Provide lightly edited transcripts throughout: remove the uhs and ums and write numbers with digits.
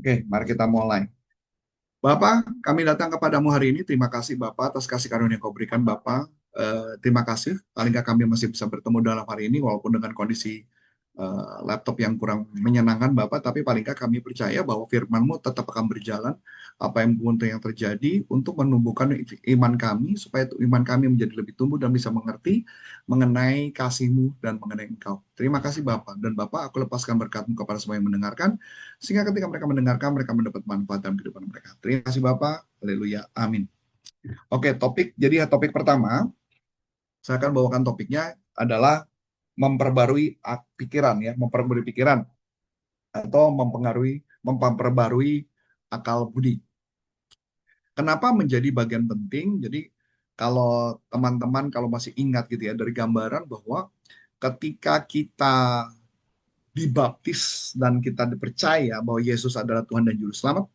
Oke, mari kita mulai. Bapak, kami datang kepadamu hari ini. Terima kasih Bapak atas kasih karunia yang kau berikan Bapak. Terima kasih. Paling nggak kami masih bisa bertemu dalam hari ini walaupun dengan kondisi laptop yang kurang menyenangkan Bapak. Tapi paling nggak kami percaya bahwa firman-Mu tetap akan berjalan. Apa yang pun yang terjadi untuk menumbuhkan iman kami supaya iman kami menjadi lebih tumbuh dan bisa mengerti mengenai kasih-Mu dan mengenai Engkau. Terima kasih Bapak. Dan Bapak, aku lepaskan berkat-Mu kepada semua yang mendengarkan sehingga ketika mereka mendengarkan, mereka mendapat manfaat dalam kehidupan mereka. Terima kasih Bapak. Haleluya. Amin. Oke, topik pertama, saya akan bawakan topiknya adalah memperbarui pikiran ya, memperbarui pikiran atau memperbarui akal budi. Kenapa menjadi bagian penting? Jadi kalau teman-teman kalau masih ingat gitu ya dari gambaran bahwa ketika kita dibaptis dan kita dipercaya bahwa Yesus adalah Tuhan dan Juru Selamat,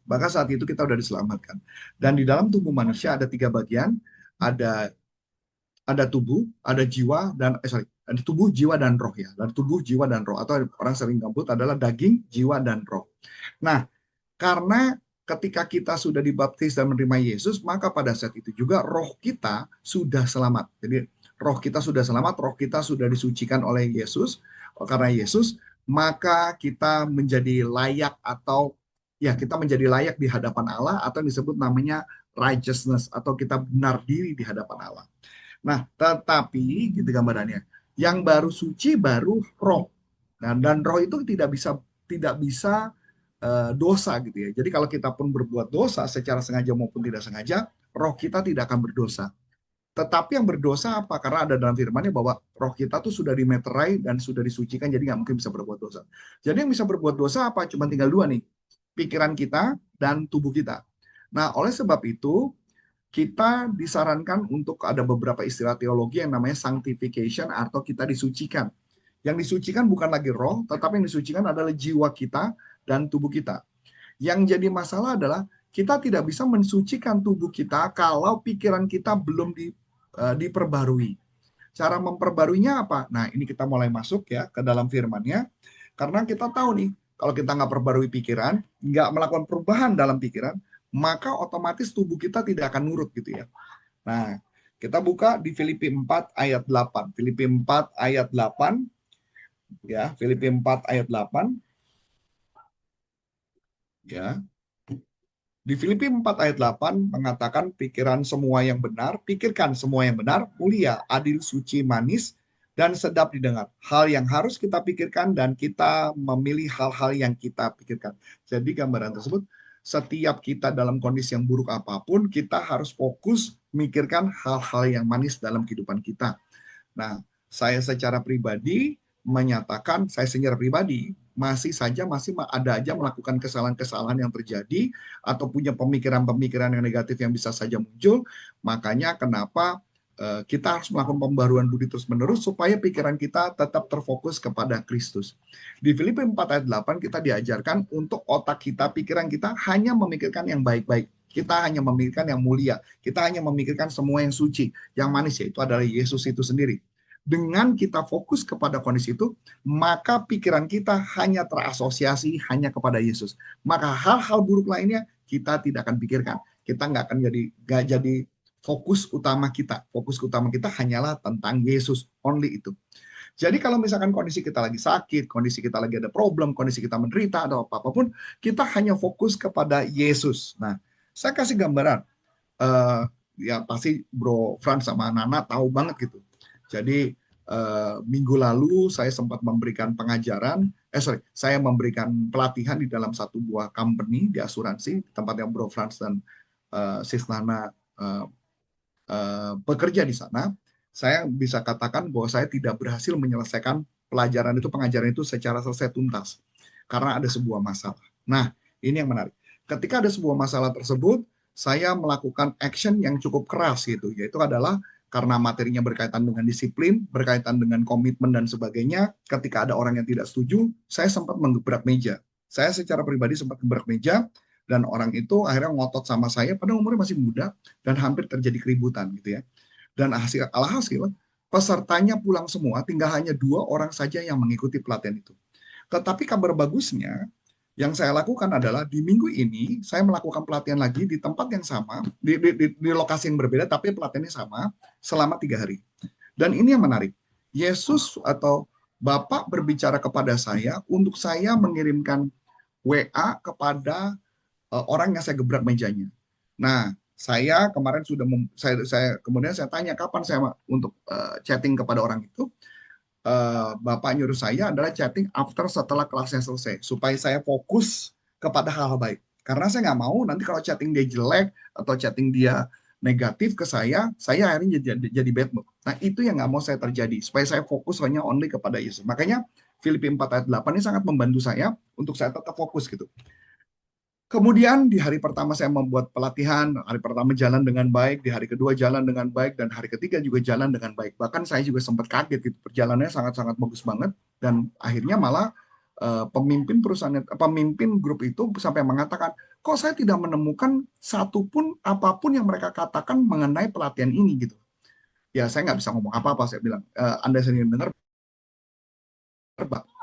maka saat itu kita sudah diselamatkan. Dan di dalam tubuh manusia ada tiga bagian, ada tubuh, ada jiwa dan ada tubuh, jiwa dan roh ya. Dan tubuh, jiwa dan roh atau orang sering gabut adalah daging, jiwa dan roh. Nah, karena ketika kita sudah dibaptis dan menerima Yesus, maka pada saat itu juga roh kita sudah selamat. Jadi roh kita sudah selamat, roh kita sudah disucikan oleh Yesus. Karena Yesus, maka kita menjadi layak atau ya kita menjadi layak di hadapan Allah atau yang disebut namanya righteousness atau kita benar diri di hadapan Allah. Nah, tetapi gitu gambarannya. Yang baru suci baru roh. Nah, dan roh itu tidak bisa dosa gitu ya. Jadi kalau kita pun berbuat dosa secara sengaja maupun tidak sengaja, roh kita tidak akan berdosa. Tetapi yang berdosa apa? Karena ada dalam firman-Nya bahwa roh kita tuh sudah dimeterai dan sudah disucikan, jadi nggak mungkin bisa berbuat dosa. Jadi yang bisa berbuat dosa apa? Cuma tinggal dua nih, pikiran kita dan tubuh kita. Nah, oleh sebab itu, kita disarankan untuk ada beberapa istilah teologi yang namanya sanctification atau kita disucikan. Yang disucikan bukan lagi roh, tetapi yang disucikan adalah jiwa kita dan tubuh kita. Yang jadi masalah adalah kita tidak bisa mensucikan tubuh kita kalau pikiran kita belum diperbarui. Cara memperbaruinya apa? Nah, ini kita mulai masuk ya ke dalam firman-Nya. Karena kita tahu nih, kalau kita nggak perbarui pikiran, nggak melakukan perubahan dalam pikiran, maka otomatis tubuh kita tidak akan nurut gitu ya. Nah, kita buka di Filipi 4 ayat 8. Filipi 4 ayat 8 ya, Filipi 4 ayat 8 ya. Di Filipi 4 ayat 8 mengatakan pikiran semua yang benar, pikirkan semua yang benar, mulia, adil, suci, manis, dan sedap didengar. Hal yang harus kita pikirkan dan kita memilih hal-hal yang kita pikirkan. Jadi gambaran tersebut, setiap kita dalam kondisi yang buruk apapun, kita harus fokus memikirkan hal-hal yang manis dalam kehidupan kita. Nah, saya secara pribadi menyatakan, saya secara pribadi masih ada aja melakukan kesalahan-kesalahan yang terjadi atau punya pemikiran-pemikiran yang negatif yang bisa saja muncul. Makanya kenapa kita harus melakukan pembaruan budi terus-menerus supaya pikiran kita tetap terfokus kepada Kristus. Di Filipi 4 ayat 8 kita diajarkan untuk otak kita, pikiran kita hanya memikirkan yang baik-baik. Kita hanya memikirkan yang mulia. Kita hanya memikirkan semua yang suci. Yang manis yaitu adalah Yesus itu sendiri. Dengan kita fokus kepada kondisi itu, maka pikiran kita hanya terasosiasi hanya kepada Yesus. Maka hal-hal buruk lainnya kita tidak akan pikirkan. Kita nggak jadi fokus utama kita. Fokus utama kita hanyalah tentang Yesus, only itu. Jadi kalau misalkan kondisi kita lagi sakit, kondisi kita lagi ada problem, kondisi kita menderita atau apapun, kita hanya fokus kepada Yesus. Nah, saya kasih gambaran. eh ya pasti Bro Frans sama Nana tahu banget gitu. Jadi minggu lalu saya sempat memberikan pengajaran, saya memberikan pelatihan di dalam satu buah company di asuransi, tempat yang Bro Frans dan Sis Nana uh, bekerja di sana. Saya bisa katakan bahwa saya tidak berhasil menyelesaikan pengajaran itu secara selesai tuntas karena ada sebuah masalah. Nah, ini yang menarik. Ketika ada sebuah masalah tersebut, saya melakukan action yang cukup keras gitu, yaitu adalah karena materinya berkaitan dengan disiplin, berkaitan dengan komitmen dan sebagainya. Ketika ada orang yang tidak setuju, saya sempat menggebrak meja. Saya secara pribadi sempat gebrak meja dan orang itu akhirnya ngotot sama saya pada umurnya masih muda dan hampir terjadi keributan gitu ya. Dan alhasil pesertanya pulang semua, tinggal hanya 2 orang saja yang mengikuti pelatihan itu. Tetapi kabar bagusnya, Yang saya lakukan adalah di minggu ini saya melakukan pelatihan lagi di tempat yang sama, di lokasi yang berbeda, tapi pelatihannya sama selama 3 hari. Dan ini yang menarik. Yesus atau Bapak berbicara kepada saya untuk saya mengirimkan WA kepada orang yang saya gebrak mejanya. Nah, saya kemarin sudah kemudian saya tanya kapan saya untuk chatting kepada orang itu. Bapak nyuruh saya adalah chatting after setelah kelasnya selesai supaya saya fokus kepada hal-hal baik. Karena saya nggak mau nanti kalau chatting dia jelek atau chatting dia negatif ke saya akhirnya jadi bad mood. Nah itu yang nggak mau saya terjadi supaya saya fokus hanya only kepada Yesus. Makanya Filipi 4 ayat 8 ini sangat membantu saya untuk saya tetap fokus gitu. Kemudian di hari pertama saya membuat pelatihan, hari pertama jalan dengan baik, di hari kedua jalan dengan baik, dan hari ketiga juga jalan dengan baik. Bahkan saya juga sempat kaget gitu, perjalanannya sangat-sangat bagus banget, dan akhirnya malah pemimpin perusahaan, pemimpin grup itu sampai mengatakan, kok saya tidak menemukan satupun apapun yang mereka katakan mengenai pelatihan ini gitu. Ya saya nggak bisa ngomong apa-apa, saya bilang, Anda sendiri dengar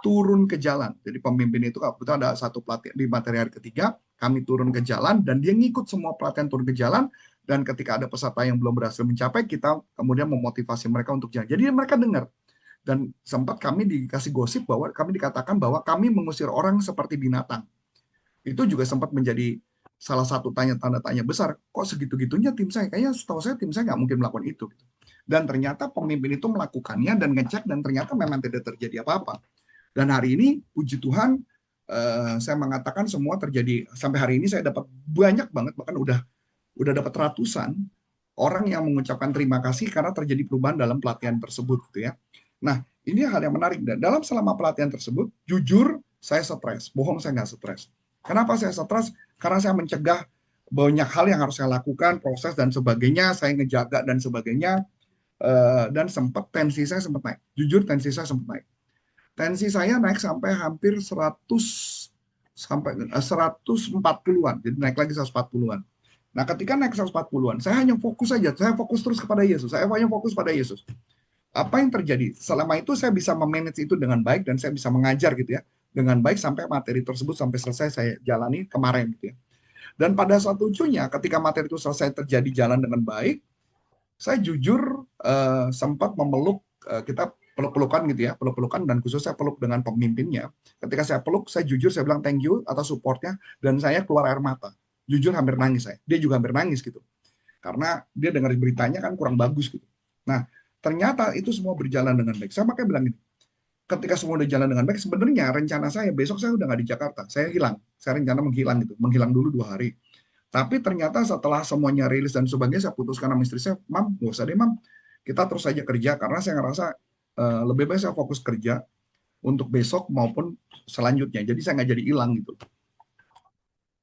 turun ke jalan. Jadi pemimpin itu kebetulan ada satu pelatihan di materi hari ketiga, kami turun ke jalan dan dia ngikut semua pelatihan turun ke jalan dan ketika ada peserta yang belum berhasil mencapai, kita kemudian memotivasi mereka untuk jalan. Jadi mereka dengar dan sempat kami dikasih gosip bahwa kami dikatakan bahwa kami mengusir orang seperti binatang. Itu juga sempat menjadi salah satu tanda tanya besar. Kok segitu-gitunya tim saya? Kayaknya setahu saya tim saya nggak mungkin melakukan itu. Dan ternyata pemimpin itu melakukannya dan ngecek dan ternyata memang tidak terjadi apa-apa. Dan hari ini, puji Tuhan, saya mengatakan semua terjadi. Sampai hari ini saya dapat banyak banget, bahkan udah dapat ratusan orang yang mengucapkan terima kasih karena terjadi perubahan dalam pelatihan tersebut, gitu ya. Nah, ini hal yang menarik. Dan dalam selama pelatihan tersebut, jujur saya stres. Bohong saya nggak stres. Kenapa saya stres? Karena saya mencegah banyak hal yang harus saya lakukan, proses dan sebagainya, saya ngejaga dan sebagainya, dan sempat tensi saya sempat naik. Jujur tensi saya sempat naik. Tensi saya naik sampai hampir 100 sampai 140-an. Jadi naik lagi 140-an. Nah, ketika naik 140-an, saya hanya fokus saja. Saya fokus terus kepada Yesus. Saya hanya fokus pada Yesus. Apa yang terjadi? Selama itu saya bisa memanage itu dengan baik dan saya bisa mengajar gitu ya. Dengan baik sampai materi tersebut sampai selesai saya jalani kemarin gitu ya. Dan pada saat ujungnya ketika materi itu selesai terjadi jalan dengan baik, saya jujur sempat memeluk kita peluk-pelukan gitu ya, peluk-pelukan dan khusus saya peluk dengan pemimpinnya. Ketika saya peluk, saya jujur saya bilang thank you atas supportnya dan saya keluar air mata. Jujur hampir nangis saya. Dia juga hampir nangis gitu. Karena dia dengar beritanya kan kurang bagus gitu. Nah, ternyata itu semua berjalan dengan baik. Saya makanya bilang gini, ketika semua udah jalan dengan baik, sebenarnya rencana saya besok saya udah nggak di Jakarta. Saya hilang. Saya rencana menghilang gitu. Menghilang dulu 2 hari. Tapi ternyata setelah semuanya rilis dan sebagainya, saya putuskan sama istri saya, Mam, nggak usah deh, Mam. Kita terus saja kerja, karena saya ngerasa lebih baik saya fokus kerja untuk besok maupun selanjutnya. Jadi saya nggak jadi hilang gitu.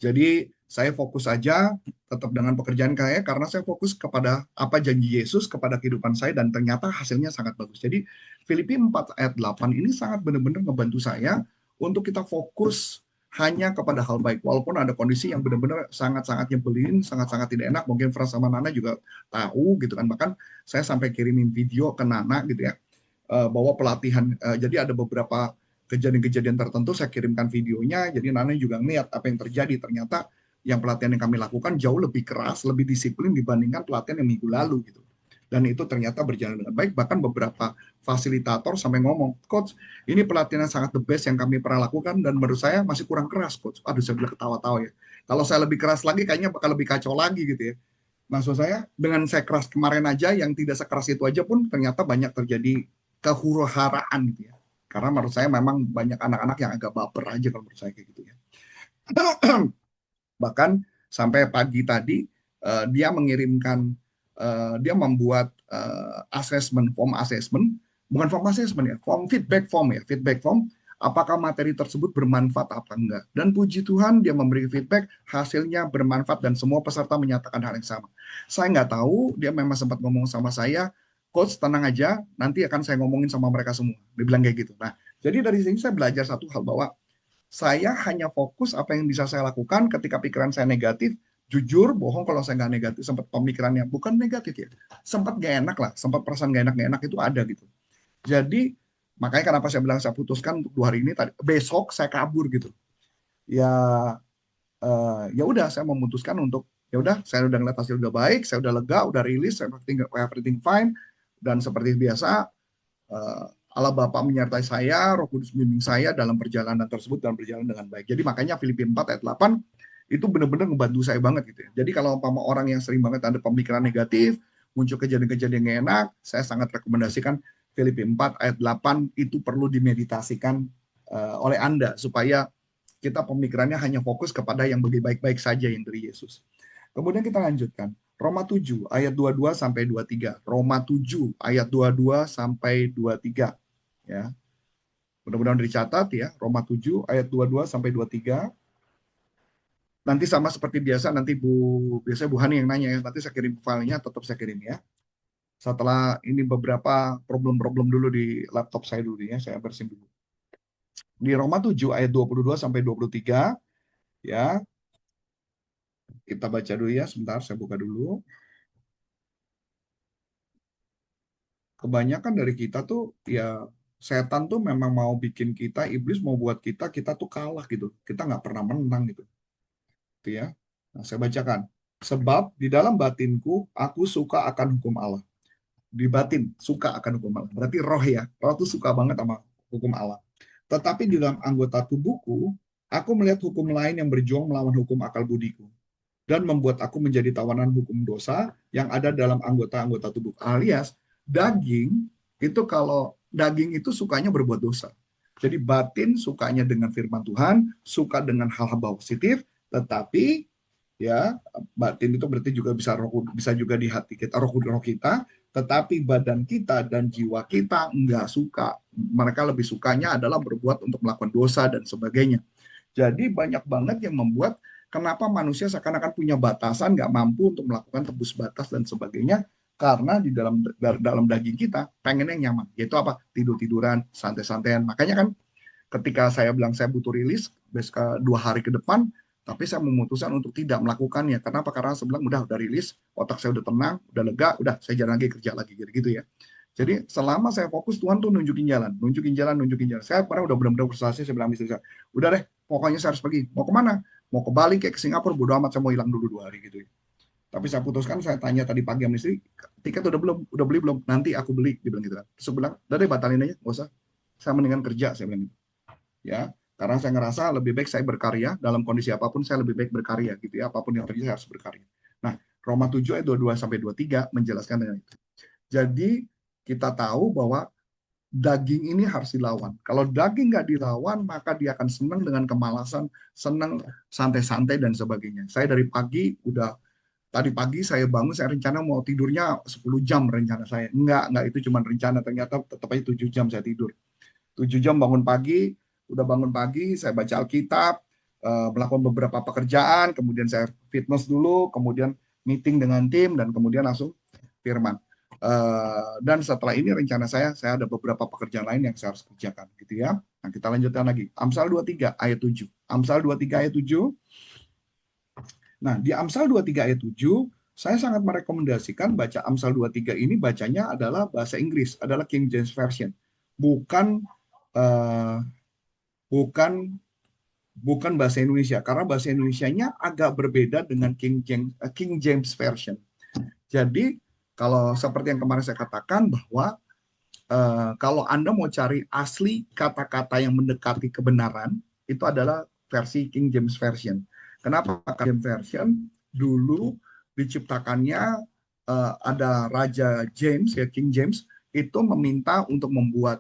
Jadi saya fokus saja tetap dengan pekerjaan saya karena saya fokus kepada apa janji Yesus kepada kehidupan saya dan ternyata hasilnya sangat bagus. Jadi Filipi 4 ayat 8 ini sangat benar-benar membantu saya untuk kita fokus hanya kepada hal baik. Walaupun ada kondisi yang benar-benar sangat-sangat nyebelin, sangat-sangat tidak enak. Mungkin Frans sama Nana juga tahu gitu kan. Bahkan saya sampai kirimin video ke Nana gitu ya. Bahwa pelatihan, jadi ada beberapa kejadian-kejadian tertentu saya kirimkan videonya, jadi Nana juga ngeliat apa yang terjadi. Ternyata yang pelatihan yang kami lakukan jauh lebih keras, lebih disiplin dibandingkan pelatihan yang minggu lalu gitu. Dan itu ternyata berjalan dengan baik, bahkan beberapa fasilitator sampai ngomong, Coach, ini pelatihan yang sangat the best yang kami pernah lakukan dan menurut saya masih kurang keras, Coach. Aduh, saya bilang ketawa-tawa ya. Kalau saya lebih keras lagi, kayaknya bakal lebih kacau lagi gitu ya. Maksud saya, dengan saya keras kemarin aja, yang tidak sekeras itu aja pun ternyata banyak terjadi kehuru-haraan gitu ya. Karena menurut saya memang banyak anak-anak yang agak baper aja kalau menurut saya kayak gitu ya. Bahkan sampai pagi tadi dia mengirimkan, dia membuat form assessment, bukan form assessment ya, feedback form, apakah materi tersebut bermanfaat apa enggak. Dan puji Tuhan dia memberi feedback, hasilnya bermanfaat dan semua peserta menyatakan hal yang sama. Saya nggak tahu, dia memang sempat ngomong sama saya, Coach tenang aja, nanti akan saya ngomongin sama mereka semua. Dia bilang kayak gitu. Nah, jadi dari sini saya belajar satu hal bahwa saya hanya fokus apa yang bisa saya lakukan ketika pikiran saya negatif. Jujur, bohong kalau saya nggak negatif, sempat pemikirannya bukan negatif ya, sempat gak enak lah, sempat perasaan gak enak itu ada gitu. Jadi makanya kenapa saya bilang saya putuskan untuk 2 hari ini, tadi besok saya kabur gitu. ya ya udah saya memutuskan untuk ya udah saya udah ngeliat hasil udah baik, saya udah lega, udah rilis, everything fine, dan seperti biasa eh, Allah Bapa menyertai saya, Roh Kudus bimbing saya dalam perjalanan tersebut dan berjalan dengan baik. Jadi makanya Filipi 4 ayat 8 itu benar-benar ngebantu saya banget gitu ya. Jadi kalau umpama orang yang sering banget ada pemikiran negatif, muncul kejadian-kejadian yang enak, saya sangat rekomendasikan Filipi 4 ayat 8 itu perlu dimeditasikan oleh Anda supaya kita pemikirannya hanya fokus kepada yang lebih baik-baik saja yang dari Yesus. Kemudian kita lanjutkan. Roma 7 ayat 22 sampai 23. Roma 7 ayat 22 sampai 23. Ya. Mudah-mudahan dicatat ya. Roma 7 ayat 22 sampai 23. Nanti sama seperti biasa, nanti biasanya Bu Hani yang nanya ya. Nanti saya kirim filenya, tetap saya kirim ya. Setelah ini beberapa problem-problem dulu di laptop saya dulu ya, saya bersihin dulu. Di Roma 7 ayat 22 sampai 23 ya. Kita baca dulu ya, sebentar saya buka dulu. Kebanyakan dari kita tuh ya setan tuh memang mau bikin kita, iblis mau buat kita tuh kalah gitu. Kita nggak pernah menang gitu. Gitu ya. Nah, saya bacakan. Sebab di dalam batinku aku suka akan hukum Allah. Di batin suka akan hukum Allah. Berarti roh ya. Roh tuh suka banget sama hukum Allah. Tetapi di dalam anggota tubuhku, aku melihat hukum lain yang berjuang melawan hukum akal budiku dan membuat aku menjadi tawanan hukum dosa yang ada dalam anggota-anggota tubuh. Alias daging itu, kalau daging itu sukanya berbuat dosa. Jadi batin sukanya dengan firman Tuhan, suka dengan hal-hal positif, tetapi ya batin itu berarti juga bisa juga di hati kita, roh kita, tetapi badan kita dan jiwa kita enggak suka. Mereka lebih sukanya adalah berbuat untuk melakukan dosa dan sebagainya. Jadi banyak banget yang membuat kenapa manusia seakan-akan punya batasan, nggak mampu untuk melakukan tebus batas dan sebagainya, karena di dalam daging kita pengen yang nyaman, yaitu apa? Tidur-tiduran, santai-santaian. Makanya kan ketika saya bilang saya butuh rilis besok 2 hari ke depan, tapi saya memutuskan untuk tidak melakukannya. Kenapa? Karena saya bilang udah rilis, otak saya udah tenang, udah lega, udah saya jalan lagi, kerja lagi gitu ya. Jadi selama saya fokus, Tuhan tuh nunjukin jalan, nunjukin jalan, nunjukin jalan. Saya pernah udah benar-benar frustasi, saya bilang istri saya, udah deh, pokoknya saya harus pergi. Mau kemana? Mau ke Bali, kayak ke Singapura, bodo amat, saya mau hilang dulu 2 hari gitu ya. Tapi saya putuskan, saya tanya tadi pagi sama istri, tiket udah belum? Udah beli belum? Nanti aku beli, dia bilang gitu kan. Terus saya bilang, udah deh batalin aja, nggak usah. Saya mendingan kerja, saya bilang gitu. Ya, karena saya ngerasa lebih baik saya berkarya, dalam kondisi apapun saya lebih baik berkarya gitu ya, apapun yang terjadi saya harus berkarya. Nah, Roma 7 ayat 22 sampai 23 menjelaskan dengan itu. Jadi kita tahu bahwa daging ini harus dilawan. Kalau daging nggak dilawan, maka dia akan senang dengan kemalasan, senang santai-santai dan sebagainya. Saya dari pagi tadi pagi saya bangun, saya rencana mau tidurnya 10 jam rencana saya. Enggak itu cuma rencana, ternyata tetap aja 7 jam saya tidur. 7 jam bangun pagi, udah bangun pagi, saya baca Alkitab, melakukan beberapa pekerjaan, kemudian saya fitness dulu, kemudian meeting dengan tim, dan kemudian langsung firman. Dan setelah ini rencana saya ada beberapa pekerjaan lain yang saya harus kerjakan gitu ya. Nah, kita lanjutkan lagi. Amsal 23 ayat 7. Amsal 23 ayat 7. Nah, di Amsal 23 ayat 7, saya sangat merekomendasikan baca Amsal 23 ini, bacanya adalah bahasa Inggris, adalah King James Version. Bukan eh, bukan bukan bahasa Indonesia, karena bahasa Indonesianya agak berbeda dengan King James Version. Jadi kalau seperti yang kemarin saya katakan bahwa kalau Anda mau cari asli kata-kata yang mendekati kebenaran, itu adalah versi King James Version. Kenapa King James Version? Dulu diciptakannya ada Raja James, ya King James, itu meminta untuk membuat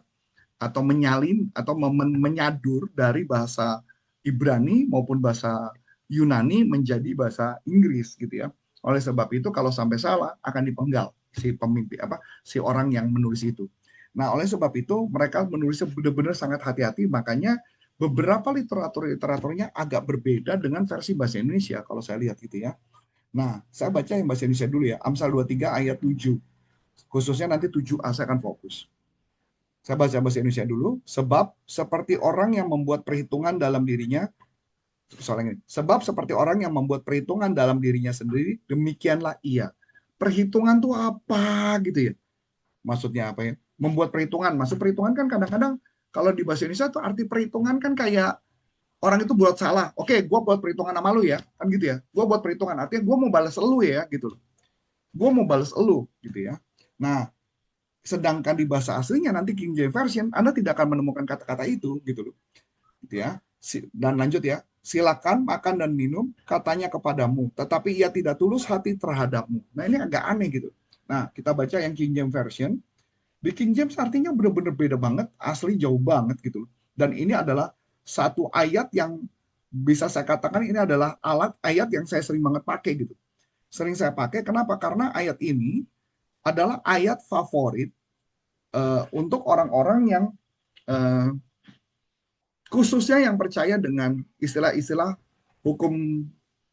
atau menyalin atau menyadur dari bahasa Ibrani maupun bahasa Yunani menjadi bahasa Inggris gitu ya. Oleh sebab itu kalau sampai salah akan dipenggal si pemimpin si orang yang menulis itu. Nah, oleh sebab itu mereka menulisnya benar-benar sangat hati-hati, makanya beberapa literaturnya agak berbeda dengan versi bahasa Indonesia kalau saya lihat gitu ya. Nah, saya baca yang bahasa Indonesia dulu ya. Amsal 23 ayat 7. Khususnya nanti 7a saya akan fokus. Saya baca bahasa Indonesia dulu. Sebab seperti orang yang membuat perhitungan dalam dirinya, soalnya ini, sebab seperti orang yang membuat perhitungan dalam dirinya sendiri, demikianlah ia. Perhitungan tuh apa gitu ya? Maksudnya apa ya? Membuat perhitungan. Maksud perhitungan kan kadang-kadang kalau di bahasa Indonesia tuh arti perhitungan kan kayak orang itu buat salah, oke, gue buat perhitungan sama lu ya, kan gitu ya. Gue buat perhitungan, artinya gue mau balas lu ya, gitu loh. Gue mau balas elu, gitu ya. Nah, sedangkan di bahasa aslinya nanti King James Version, Anda tidak akan menemukan kata-kata itu, gitu loh. Gitu ya. Dan lanjut ya, silakan makan dan minum, katanya kepadamu, tetapi ia tidak tulus hati terhadapmu. Nah, ini agak aneh gitu. Nah, kita baca yang King James Version. Di King James artinya benar-benar beda banget, asli jauh banget gitu. Dan ini adalah satu ayat yang bisa saya katakan ini adalah ayat yang saya sering banget pakai gitu. Sering saya pakai, kenapa? Karena ayat ini adalah ayat favorit untuk orang-orang yang uh, khususnya yang percaya dengan istilah-istilah hukum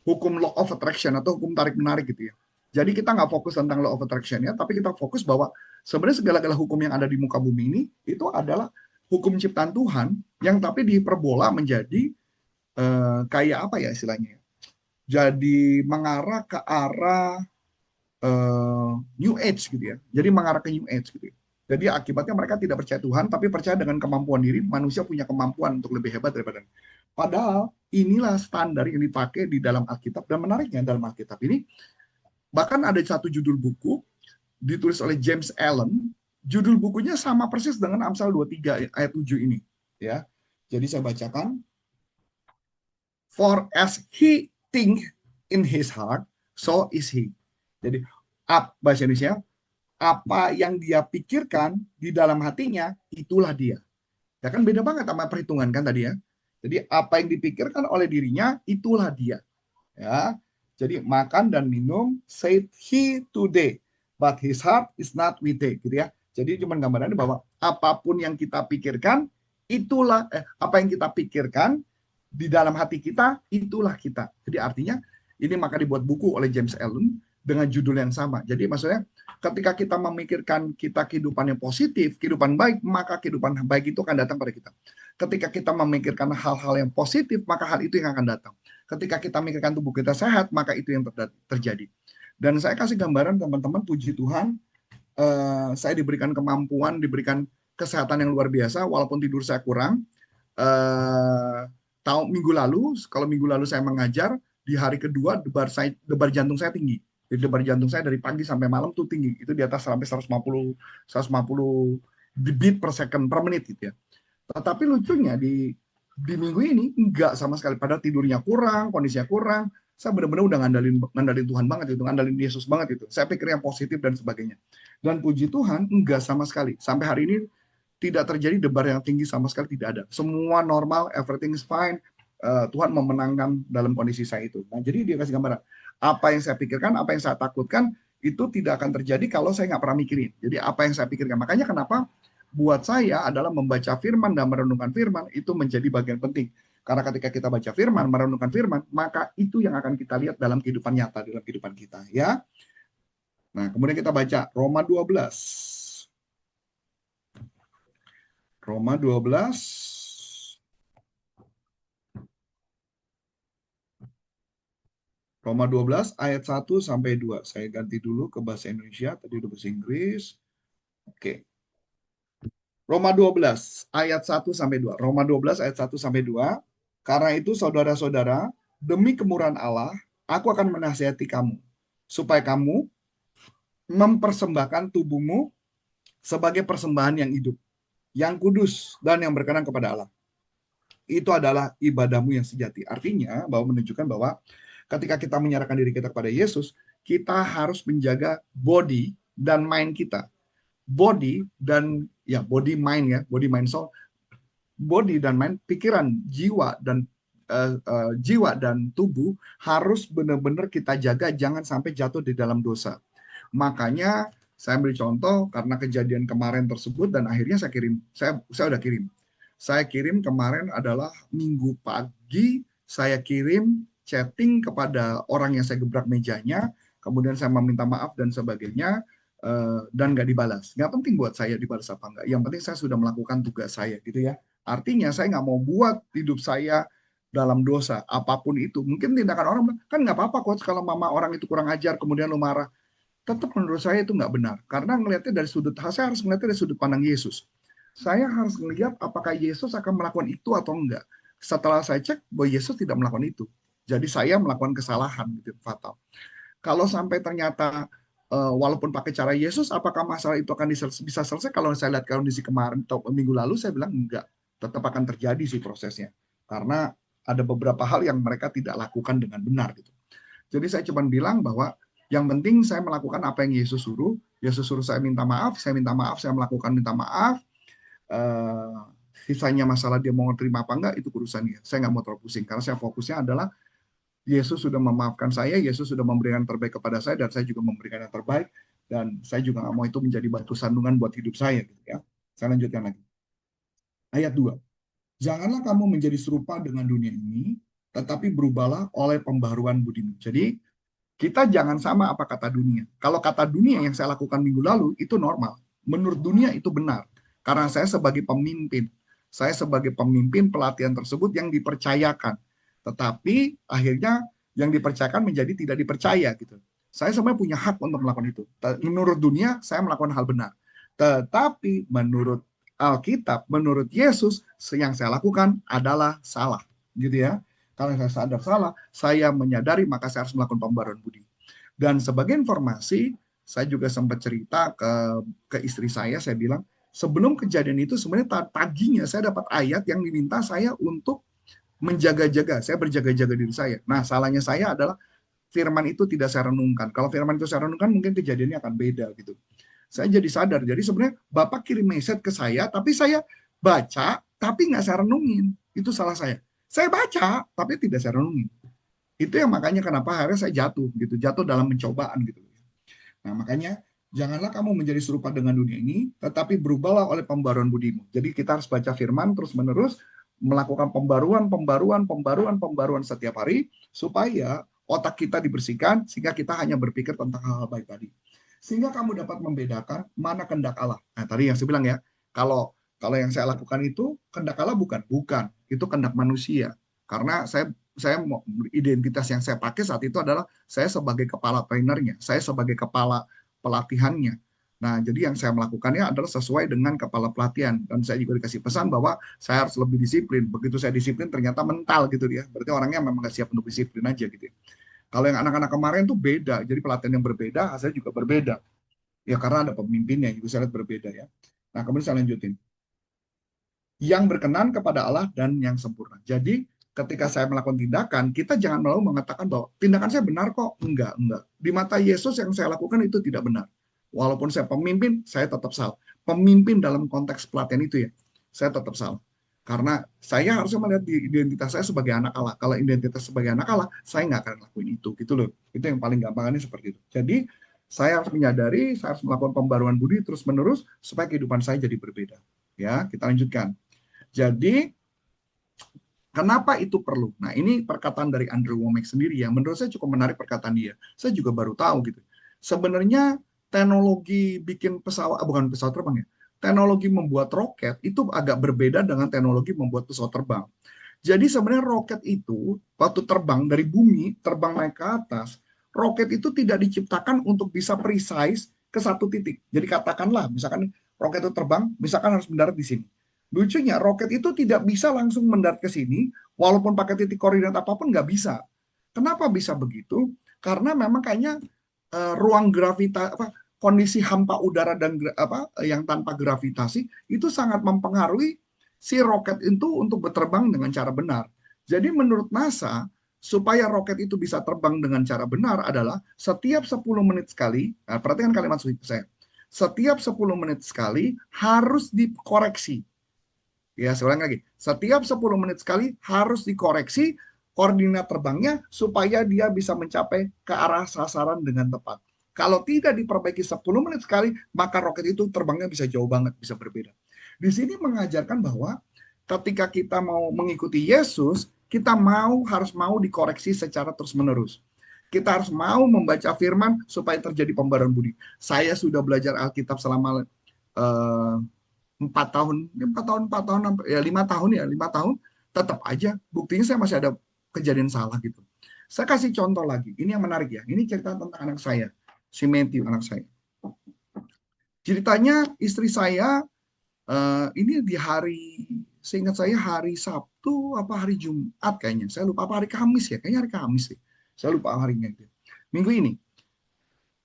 hukum law of attraction atau hukum tarik menarik gitu ya. Jadi kita nggak fokus tentang law of attraction ya, tapi kita fokus bahwa sebenarnya segala-gala hukum yang ada di muka bumi ini itu adalah hukum ciptaan Tuhan yang tapi diperbola menjadi kayak apa ya istilahnya? Jadi mengarah ke arah New Age gitu ya. Jadi mengarah ke New Age gitu ya. Jadi akibatnya mereka tidak percaya Tuhan, tapi percaya dengan kemampuan diri. Manusia punya kemampuan untuk lebih hebat daripada. Padahal inilah standar yang dipakai di dalam Alkitab dan menariknya dalam Alkitab ini bahkan ada satu judul buku ditulis oleh James Allen. Judul bukunya sama persis dengan Amsal 23 ayat 7 ini. Ya, jadi saya bacakan. For as he think in his heart, so is he. Jadi bahasa Indonesia, apa yang dia pikirkan di dalam hatinya, itulah dia. Ya kan beda banget sama perhitungan kan tadi ya. Jadi apa yang dipikirkan oleh dirinya, itulah dia. Ya. Jadi makan dan minum, said he today, but his heart is not with it, gitu ya. Jadi cuma gambarannya bahwa apapun yang kita pikirkan, itulah apa yang kita pikirkan di dalam hati kita, itulah kita. Jadi artinya ini maka dibuat buku oleh James Allen dengan judul yang sama. Jadi maksudnya ketika kita memikirkan kita kehidupan yang positif, kehidupan baik, maka kehidupan baik itu akan datang pada kita. Ketika kita memikirkan hal-hal yang positif, maka hal itu yang akan datang. Ketika kita memikirkan tubuh kita sehat, maka itu yang terjadi. Dan saya kasih gambaran teman-teman, puji Tuhan, saya diberikan kemampuan, diberikan kesehatan yang luar biasa, walaupun tidur saya kurang. Minggu lalu, kalau minggu lalu saya mengajar, di hari kedua debar jantung saya tinggi. Jadi debar jantung saya dari pagi sampai malam tuh tinggi. Itu di atas sampai 150 beat per second per menit gitu ya. Tetapi lucunya di minggu ini enggak sama sekali. Padahal tidurnya kurang, kondisinya kurang. Saya benar-benar udah ngandalin Tuhan banget itu, ngandalin Yesus banget itu. Saya pikir yang positif dan sebagainya. Dan puji Tuhan enggak sama sekali. Sampai hari ini tidak terjadi debar yang tinggi sama sekali, tidak ada. Semua normal, everything is fine. Tuhan memenangkan dalam kondisi saya itu. Nah, jadi dia kasih gambaran. Apa yang saya pikirkan, apa yang saya takutkan, itu tidak akan terjadi kalau saya nggak pernah mikirin. Jadi apa yang saya pikirkan. Makanya kenapa buat saya adalah membaca firman dan merenungkan firman itu menjadi bagian penting. Karena ketika kita baca firman, merenungkan firman, maka itu yang akan kita lihat dalam kehidupan nyata, dalam kehidupan kita. Ya. Nah, kemudian kita baca Roma 12. Roma 12 Roma 12 ayat 1 sampai 2. Saya ganti dulu ke bahasa Indonesia, tadi udah bahasa Inggris. Oke. Roma 12 ayat 1 sampai 2. Roma 12 ayat 1 sampai 2. Karena itu saudara-saudara, demi kemurahan Allah, aku akan menasihati kamu supaya kamu mempersembahkan tubuhmu sebagai persembahan yang hidup, yang kudus dan yang berkenan kepada Allah. Itu adalah ibadahmu yang sejati. Artinya bahwa menunjukkan bahwa ketika kita menyerahkan diri kita kepada Yesus, kita harus menjaga body dan mind kita. Body dan body mind ya, body mind soul, body dan mind, pikiran, jiwa dan tubuh harus benar-benar kita jaga jangan sampai jatuh di dalam dosa. Makanya saya ambil contoh karena kejadian kemarin tersebut dan akhirnya saya udah kirim. Saya kirim kemarin adalah Minggu pagi, saya kirim chatting kepada orang yang saya gebrak mejanya, kemudian saya meminta maaf dan sebagainya, dan nggak dibalas. Nggak penting buat saya dibalas apa nggak. Yang penting saya sudah melakukan tugas saya gitu ya. Artinya saya nggak mau buat hidup saya dalam dosa apapun itu. Mungkin tindakan orang kan nggak apa-apa kok kalau mama orang itu kurang ajar kemudian lu marah. Tetap menurut saya itu nggak benar. Karena ngelihatnya dari saya harus melihatnya dari sudut pandang Yesus. Saya harus melihat apakah Yesus akan melakukan itu atau enggak. setelah saya cek bahwa Yesus tidak melakukan itu. Jadi saya melakukan kesalahan gitu, fatal. Kalau sampai ternyata walaupun pakai cara Yesus, apakah masalah itu akan bisa selesai? Kalau saya lihat kondisi kemarin atau minggu lalu, saya bilang enggak. Tetap akan terjadi sih prosesnya. Karena ada beberapa hal yang mereka tidak lakukan dengan benar gitu. Jadi saya cuma bilang bahwa yang penting saya melakukan apa yang Yesus suruh. Yesus suruh saya minta maaf, saya melakukan minta maaf. Eh, Sisanya masalah dia mau terima apa enggak, itu urusannya. Saya nggak mau terlalu pusing, karena saya fokusnya adalah Yesus sudah memaafkan saya, Yesus sudah memberikan yang terbaik kepada saya, dan saya juga memberikan yang terbaik, dan saya juga nggak mau itu menjadi batu sandungan buat hidup saya. Gitu ya. Saya lanjutkan lagi. Ayat 2. Janganlah kamu menjadi serupa dengan dunia ini, tetapi berubahlah oleh pembaruan budimu. Jadi, kita jangan sama apa kata dunia. Kalau kata dunia yang saya lakukan minggu lalu, itu normal. Menurut dunia itu benar. Karena saya sebagai pemimpin pelatihan tersebut yang dipercayakan. Tetapi akhirnya yang dipercayakan menjadi tidak dipercaya gitu. Saya sebenarnya punya hak untuk melakukan itu. Menurut dunia, saya melakukan hal benar. Tetapi menurut Alkitab, menurut Yesus, yang saya lakukan adalah salah. Gitu ya. Kalau saya sadar salah, saya menyadari maka saya harus melakukan pembaruan budi. Dan sebagai informasi, saya juga sempat cerita ke istri saya bilang, sebelum kejadian itu sebenarnya paginya saya dapat ayat yang diminta saya untuk menjaga-jaga, saya berjaga-jaga diri saya. Nah, salahnya saya adalah firman itu tidak saya renungkan. Kalau firman itu saya renungkan, mungkin kejadiannya akan beda gitu. Saya jadi sadar, jadi sebenarnya Bapak kirim message ke saya, tapi saya baca, tapi nggak saya renungin. Itu salah saya. Saya baca, tapi tidak saya renungin. Itu yang makanya kenapa akhirnya saya jatuh gitu, jatuh dalam pencobaan gitu. Nah, makanya janganlah kamu menjadi serupa dengan dunia ini, tetapi berubahlah oleh pembaruan budimu. Jadi kita harus baca firman terus-menerus, melakukan pembaruan setiap hari, supaya otak kita dibersihkan, sehingga kita hanya berpikir tentang hal-hal baik tadi. Sehingga kamu dapat membedakan mana kehendak Allah. Nah, tadi yang saya bilang ya, kalau kalau yang saya lakukan itu kehendak Allah bukan, itu kehendak manusia. Karena saya identitas yang saya pakai saat itu adalah saya sebagai kepala trainernya, saya sebagai kepala pelatihannya. Nah, jadi yang saya melakukannya adalah sesuai dengan kepala pelatihan. Dan saya juga dikasih pesan bahwa saya harus lebih disiplin. Begitu saya disiplin, ternyata mental gitu dia. Berarti orangnya memang nggak siap untuk disiplin aja gitu. Kalau yang anak-anak kemarin tuh beda. Jadi pelatihan yang berbeda, hasilnya juga berbeda. Ya karena ada pemimpinnya, juga saya lihat berbeda ya. Nah, kemudian saya lanjutin. Yang berkenan kepada Allah dan yang sempurna. Jadi ketika saya melakukan tindakan, kita jangan malu mengatakan bahwa tindakan saya benar kok. Enggak. Di mata Yesus yang saya lakukan itu tidak benar. Walaupun saya pemimpin, saya tetap salah. Pemimpin dalam konteks pelatihan itu ya, saya tetap salah. Karena saya harusnya melihat identitas saya sebagai anak Allah. Kalau identitas sebagai anak Allah, saya nggak akan lakuin itu. Gitu loh. Itu yang paling gampangannya seperti itu. Jadi, saya harus menyadari, saya harus melakukan pembaruan budi terus-menerus supaya kehidupan saya jadi berbeda. Ya, kita lanjutkan. Jadi, kenapa itu perlu? Nah, ini perkataan dari Andrew Womack sendiri yang menurut saya cukup menarik perkataan dia. Saya juga baru tahu gitu. Sebenarnya teknologi bikin pesawat, bukan pesawat terbang ya, teknologi membuat roket itu agak berbeda dengan teknologi membuat pesawat terbang. Jadi sebenarnya roket itu waktu terbang dari bumi, terbang naik ke atas, roket itu tidak diciptakan untuk bisa precise ke satu titik. Jadi katakanlah, misalkan roket itu terbang, misalkan harus mendarat di sini. Lucunya, roket itu tidak bisa langsung mendarat ke sini, walaupun pakai titik koordinat apapun nggak bisa. Kenapa bisa begitu? Karena memang kayaknya ruang gravitasi apa kondisi hampa udara dan yang tanpa gravitasi itu sangat mempengaruhi si roket itu untuk berterbang dengan cara benar. Jadi menurut NASA, supaya roket itu bisa terbang dengan cara benar adalah setiap 10 menit sekali, nah perhatikan kalimat saya, setiap 10 menit sekali harus dikoreksi. Ya, saya ulang lagi. Setiap 10 menit sekali harus dikoreksi koordinat terbangnya supaya dia bisa mencapai ke arah sasaran dengan tepat. Kalau tidak diperbaiki 10 menit sekali, maka roket itu terbangnya bisa jauh banget, bisa berbeda. Di sini mengajarkan bahwa ketika kita mau mengikuti Yesus, kita harus mau dikoreksi secara terus-menerus. Kita harus mau membaca firman supaya terjadi pembaruan budi. Saya sudah belajar Alkitab selama 4 tahun, ya 5 tahun, tetap aja buktinya saya masih ada kejadian salah gitu. Saya kasih contoh lagi, ini yang menarik ya, ini cerita tentang anak saya, si Matthew anak saya. Ceritanya istri saya ini di hari seingat saya hari Sabtu apa hari Jumat kayaknya. Saya lupa apa hari Kamis ya. Kayaknya hari Kamis sih. Saya lupa harinya itu. Minggu ini.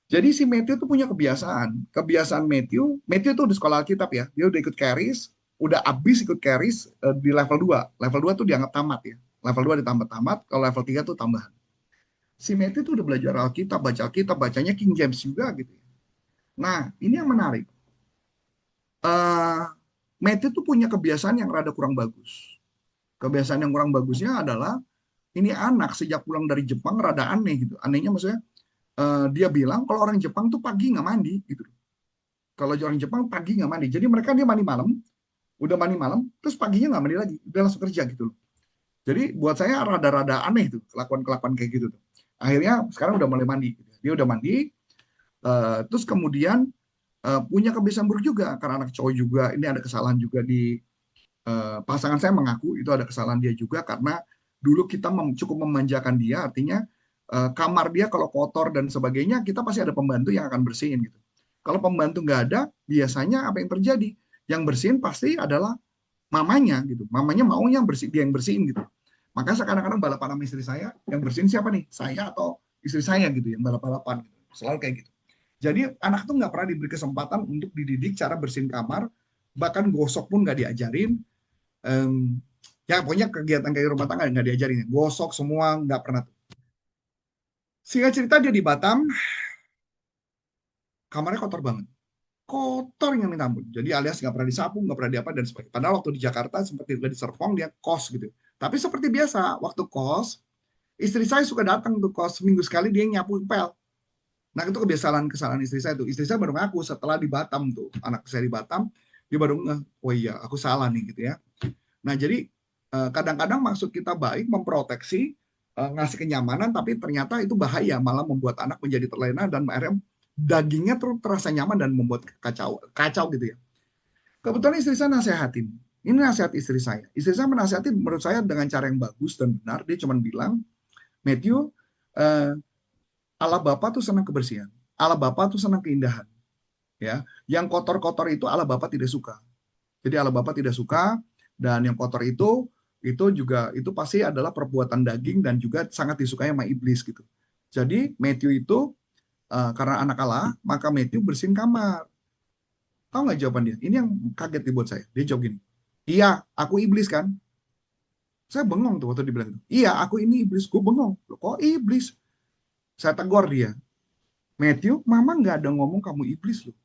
Jadi si Matthew tuh punya kebiasaan. Kebiasaan Matthew tuh di sekolah Alkitab ya. Dia udah ikut Charis, udah abis ikut Charis di level 2. Level 2 tuh dianggap tamat ya. Level 2 ditambah tamat, kalau level 3 tuh tambahan. Si Matthew tuh udah belajar Alkitab, bacanya King James juga gitu. Nah, ini yang menarik. Uh, Matthew tuh punya kebiasaan yang rada kurang bagus. Kebiasaan yang kurang bagusnya adalah ini anak sejak pulang dari Jepang rada aneh gitu. Anehnya maksudnya dia bilang kalau orang Jepang tuh pagi nggak mandi gitu. Kalau orang Jepang pagi nggak mandi. Jadi mereka dia mandi malam, udah mandi malam, terus paginya nggak mandi lagi, udah langsung kerja gitu loh. Jadi buat saya rada-rada aneh tuh kelakuan-kelakuan kayak gitu tuh. Akhirnya sekarang udah mulai mandi. Dia udah mandi, terus kemudian punya kebiasaan buruk juga karena anak cowok juga. Ini ada kesalahan juga di pasangan saya mengaku itu ada kesalahan dia juga karena dulu kita cukup memanjakan dia, artinya kamar dia kalau kotor dan sebagainya kita pasti ada pembantu yang akan bersihin gitu. Kalau pembantu nggak ada, biasanya apa yang terjadi? Yang bersihin pasti adalah mamanya gitu. Mamanya maunya bersih, dia yang bersihin gitu. Maka saya kadang-kadang balapan sama istri saya, yang bersihin siapa nih? Saya atau istri saya gitu yang balap-balapan gitu. Selalu kayak gitu. Jadi anak tuh nggak pernah diberi kesempatan untuk dididik cara bersihin kamar, bahkan gosok pun nggak diajarin. Um, ya pokoknya kegiatan kayak rumah tangga nggak diajarin. Gosok semua nggak pernah. Singkat cerita dia di Batam, kamarnya kotor banget. Kotor yang minta ampun. Jadi alias nggak pernah disapu, nggak pernah diapa dan sebagainya. Padahal waktu di Jakarta seperti di Serpong dia kos gitu. Tapi seperti biasa, waktu kos, istri saya suka datang tuh kos seminggu sekali dia nyapu pel. Nah itu kesalahan istri saya tuh. Istri saya baru ngaku setelah di Batam tuh, anak saya di Batam, dia baru ngeh, oh iya aku salah nih gitu ya. Nah jadi kadang-kadang maksud kita baik memproteksi, ngasih kenyamanan, tapi ternyata itu bahaya, malah membuat anak menjadi terlena dan akhirnya dagingnya terasa nyaman dan membuat kacau, kacau gitu ya. Kebetulan istri saya nasehatin. Ini nasihat istri saya. Istri saya menasihatin menurut saya dengan cara yang bagus dan benar. Dia cuma bilang, Matthew, eh, Allah Bapa tuh senang kebersihan. Allah Bapa tuh senang keindahan. Ya, yang kotor-kotor itu Allah Bapa tidak suka. Jadi Allah Bapa tidak suka dan yang kotor itu juga itu pasti adalah perbuatan daging dan juga sangat disukai sama iblis gitu. Jadi Matthew itu karena anak Allah, maka Matthew bersihin kamar. Tahu nggak jawaban dia? Ini yang kaget dibuat saya. Dia jawab gini, iya, aku iblis kan? Saya bengong tuh waktu dibilang itu. Iya, aku ini iblis. Gue bengong. Loh, kok iblis? Saya tegur dia. Matthew, mama nggak ada ngomong kamu iblis loh.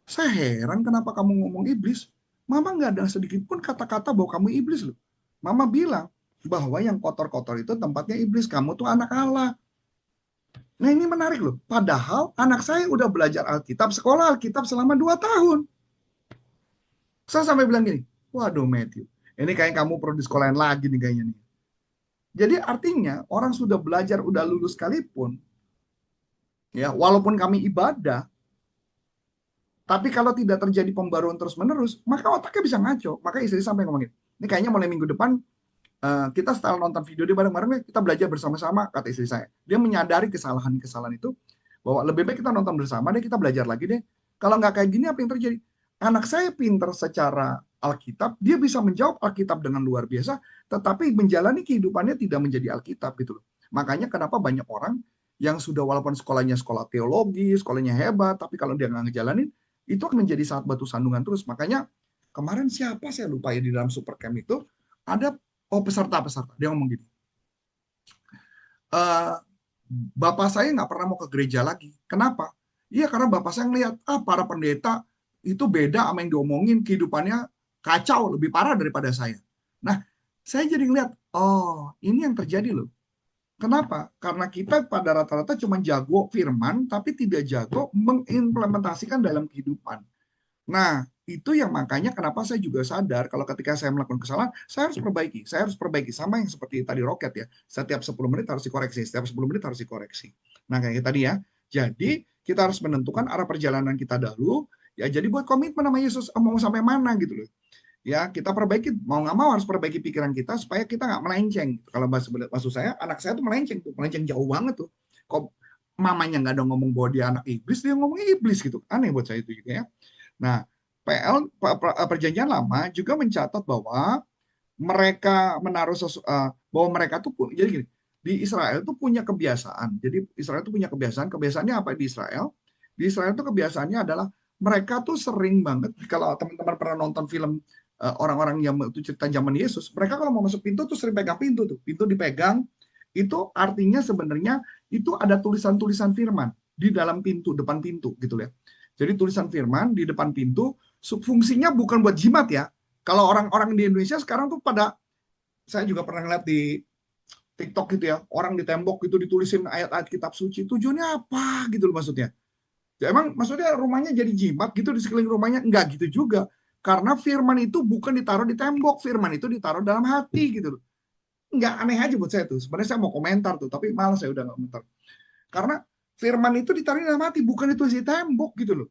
Saya heran kenapa kamu ngomong iblis. Mama nggak ada sedikit pun kata-kata bahwa kamu iblis loh. Mama bilang bahwa yang kotor-kotor itu tempatnya iblis. Kamu tuh anak Allah. Nah ini menarik loh. Padahal anak saya udah belajar Alkitab, sekolah Alkitab selama 2 tahun. Saya sampai bilang gini, waduh Matthew, ini kayak kamu perlu di sekolahin lagi nih kayaknya nih. Jadi artinya orang sudah belajar, udah lulus sekalipun, ya walaupun kami ibadah, tapi kalau tidak terjadi pembaruan terus-menerus, maka otaknya bisa ngaco. Maka istri sampai ngomongin, ini kayaknya mulai minggu depan kita setelah nonton video dia bareng-bareng, kita belajar bersama-sama, kata istri saya. Dia menyadari kesalahan-kesalahan itu, bahwa lebih baik kita nonton bersama deh, kita belajar lagi deh. Kalau nggak kayak gini, apa yang terjadi? Anak saya pinter secara Alkitab, dia bisa menjawab Alkitab dengan luar biasa, tetapi menjalani kehidupannya tidak menjadi Alkitab gitu loh. Makanya kenapa banyak orang yang sudah walaupun sekolahnya sekolah teologi, sekolahnya hebat, tapi kalau dia nggak ngejalanin, itu akan menjadi saat batu sandungan terus. Makanya kemarin siapa saya lupa ya di dalam Supercamp itu, ada peserta-peserta. Dia ngomong gini, "Eh, bapak saya nggak pernah mau ke gereja lagi. Kenapa? Iya karena bapak saya ngelihat, para pendeta itu beda sama yang diomongin, kehidupannya kacau, lebih parah daripada saya. Nah, saya jadi ngeliat, oh ini yang terjadi loh. Kenapa? Karena kita pada rata-rata cuma jago firman, tapi tidak jago mengimplementasikan dalam kehidupan. Nah, itu yang makanya kenapa saya juga sadar kalau ketika saya melakukan kesalahan, saya harus perbaiki. Saya harus perbaiki. Sama yang seperti tadi roket ya. Setiap 10 menit harus dikoreksi. Setiap 10 menit harus dikoreksi. Nah, kayak tadi ya. Jadi, kita harus menentukan arah perjalanan kita dahulu. Ya, jadi buat komitmen sama Yesus mau sampai mana gitu loh. Ya, kita perbaiki. Mau nggak mau harus perbaiki pikiran kita supaya kita nggak melenceng. Kalau maksud saya, anak saya tuh melenceng tuh. Melenceng jauh banget tuh. Kok mamanya nggak ada ngomong bahwa dia anak iblis, dia ngomong iblis gitu. Aneh buat saya itu juga ya. Nah, Perjanjian Lama juga mencatat bahwa mereka menaruh bahwa mereka tuh jadi gini, di Israel tuh punya kebiasaan. Jadi Israel tuh punya kebiasaan. Kebiasaannya apa di Israel? Di Israel tuh kebiasaannya adalah mereka tuh sering banget, kalau teman-teman pernah nonton film orang-orang yang itu cerita zaman Yesus, mereka kalau mau masuk pintu tuh sering pegang pintu tuh. Pintu dipegang, itu artinya sebenarnya itu ada tulisan-tulisan firman di dalam pintu, depan pintu gitu ya. Jadi tulisan firman di depan pintu fungsinya bukan buat jimat ya. Kalau orang-orang di Indonesia sekarang tuh pada, saya juga pernah ngeliat di TikTok gitu ya, orang di tembok itu ditulisin ayat-ayat kitab suci, tujuannya apa gitu loh maksudnya. Ya, emang maksudnya rumahnya jadi jimat gitu di sekeliling rumahnya? Enggak gitu juga. Karena firman itu bukan ditaruh di tembok, firman itu ditaruh dalam hati gitu loh. Enggak, aneh aja buat saya tuh. Sebenarnya saya mau komentar tuh, tapi malas saya udah nggak komentar. Karena firman itu ditaruh di dalam hati, bukan itu di tembok gitu loh.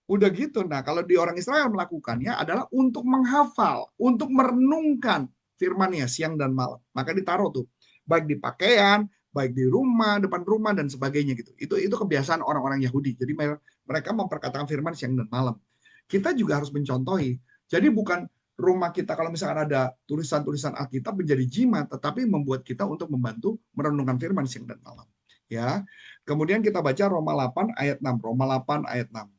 Udah gitu. Nah, kalau di orang Israel melakukannya adalah untuk menghafal, untuk merenungkan firman-Nya siang dan malam. Maka ditaruh tuh, baik di pakaian, baik di rumah, depan rumah dan sebagainya gitu. Itu kebiasaan orang-orang Yahudi. Jadi mereka memperkatakan firman siang dan malam. Kita juga harus mencontohi. Jadi bukan rumah kita kalau misalkan ada tulisan-tulisan Alkitab menjadi jimat, tetapi membuat kita untuk membantu merenungkan firman siang dan malam. Ya. Kemudian kita baca Roma 8 ayat 6. Roma 8 ayat 6.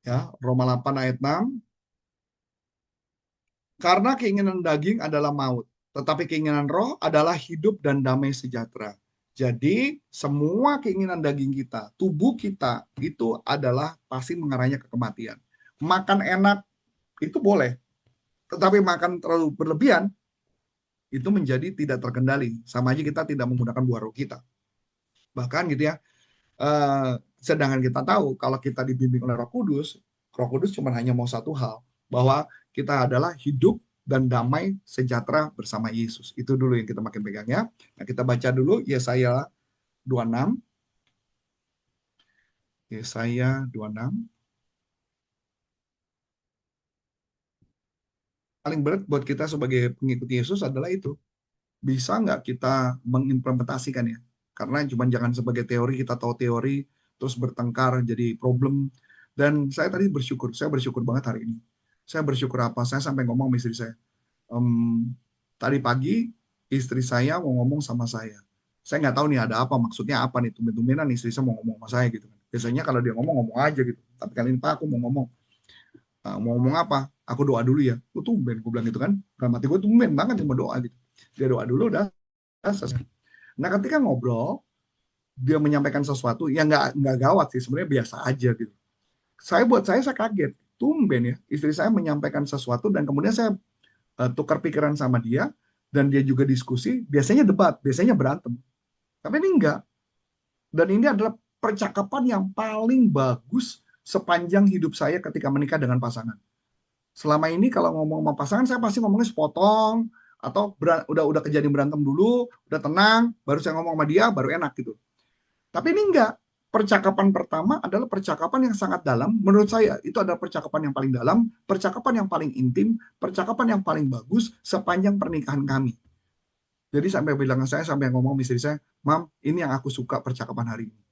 Ya, Roma 8 ayat 6. Karena keinginan daging adalah maut, tetapi keinginan roh adalah hidup dan damai sejahtera. Jadi semua keinginan daging kita, tubuh kita itu adalah pasti mengarahnya ke kematian. Makan enak itu boleh, tetapi makan terlalu berlebihan itu menjadi tidak terkendali. Sama aja kita tidak menggunakan buah roh kita. Bahkan gitu ya, sedangkan kita tahu kalau kita dibimbing oleh Roh Kudus cuma hanya mau satu hal, bahwa kita adalah hidup dan damai sejahtera bersama Yesus. Itu dulu yang kita makin pegang ya. Nah, kita baca dulu Yesaya 26. Yesaya 26. Paling berat buat kita sebagai pengikut Yesus adalah itu. Bisa nggak kita mengimplementasikan ya? Karena cuma jangan sebagai teori, kita tahu teori, terus bertengkar jadi problem. Dan saya bersyukur banget hari ini. Saya bersyukur apa? Saya sampai ngomong sama istri saya. Tadi pagi istri saya mau ngomong sama saya. Saya nggak tahu nih ada apa, maksudnya apa nih, tumben-tumbenan istri saya mau ngomong sama saya gitu. Biasanya kalau dia ngomong aja gitu. Tapi kali ini Pak aku mau ngomong. Nah, mau ngomong apa? Aku doa dulu ya. Lu tumben, gue bilang gitu kan. Dalam hati gue tumben banget mau doa gitu. Dia doa dulu udah selesai. Nah ketika ngobrol, dia menyampaikan sesuatu yang nggak gawat sih, sebenarnya biasa aja gitu. Saya kaget. Tumben ya, istri saya menyampaikan sesuatu dan kemudian saya tukar pikiran sama dia dan dia juga diskusi. Biasanya debat, biasanya berantem. Tapi ini enggak. Dan ini adalah percakapan yang paling bagus sepanjang hidup saya ketika menikah dengan pasangan. Selama ini kalau ngomong sama pasangan saya pasti ngomongnya sepotong atau udah kejadian berantem dulu, udah tenang, baru saya ngomong sama dia, baru enak gitu. Tapi ini enggak. Percakapan pertama adalah percakapan yang sangat dalam. Menurut saya, itu adalah percakapan yang paling dalam, percakapan yang paling intim, percakapan yang paling bagus sepanjang pernikahan kami. Jadi sampai bilang saya, sampai ngomong istri saya, Mam, ini yang aku suka percakapan hari ini.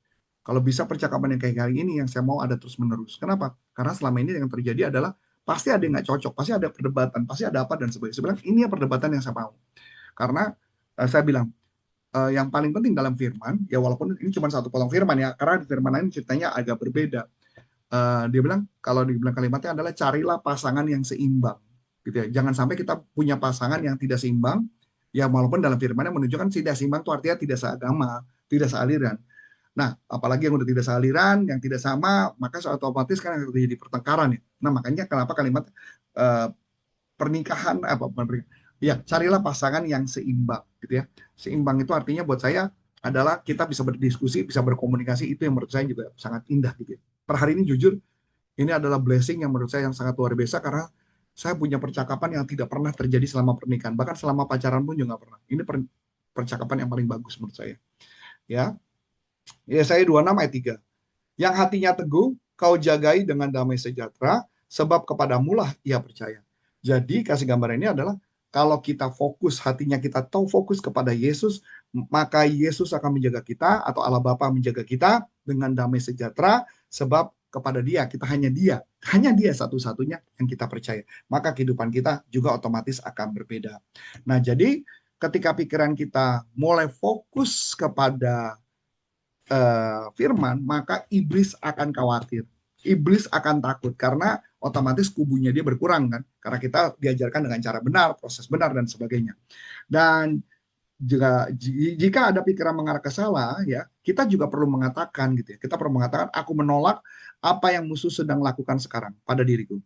Kalau bisa percakapan yang kayak hari ini yang saya mau ada terus menerus. Kenapa? Karena selama ini yang terjadi adalah pasti ada yang nggak cocok, pasti ada perdebatan, pasti ada apa dan sebagainya. Saya bilang ini ya perdebatan yang saya mau. Karena saya bilang yang paling penting dalam firman, ya walaupun ini cuma satu potong firman ya, karena di firman lain ceritanya agak berbeda. Dia bilang kalau dibilang kalimatnya adalah carilah pasangan yang seimbang, gitu ya. Jangan sampai kita punya pasangan yang tidak seimbang, ya walaupun dalam firmannya menunjukkan tidak seimbang itu artinya tidak seagama, tidak sealiran. Nah, apalagi yang udah tidak sealiran, yang tidak sama, maka otomatis kan terjadi pertengkaran ya. Nah, makanya kenapa kalimat uh, pernikahan apa ya carilah pasangan yang seimbang gitu ya. Seimbang itu artinya buat saya adalah kita bisa berdiskusi, bisa berkomunikasi, itu yang menurut saya juga sangat indah gitu ya. Per hari ini jujur ini adalah blessing yang menurut saya yang sangat luar biasa karena saya punya percakapan yang tidak pernah terjadi selama pernikahan, bahkan selama pacaran pun juga nggak pernah. Ini percakapan yang paling bagus menurut saya. Ya, ya saya 26 ayat 3. Yang hatinya teguh, kau jagai dengan damai sejahtera, sebab kepadamulah ia percaya. Jadi kasih gambar ini adalah Kalau kita fokus, hatinya kita tahu fokus kepada Yesus, maka Yesus akan menjaga kita atau Allah Bapa menjaga kita dengan damai sejahtera, sebab kepada hanya dia satu-satunya yang kita percaya. Maka kehidupan kita juga otomatis akan berbeda. Nah, jadi ketika pikiran kita mulai fokus kepada firman, maka iblis akan khawatir. Iblis akan takut karena otomatis kubunya dia berkurang kan. Karena kita diajarkan dengan cara benar, proses benar dan sebagainya. Dan jika ada pikiran mengarah ke salah, ya kita juga perlu mengatakan gitu ya. Kita perlu mengatakan, aku menolak apa yang musuh sedang lakukan sekarang pada diriku.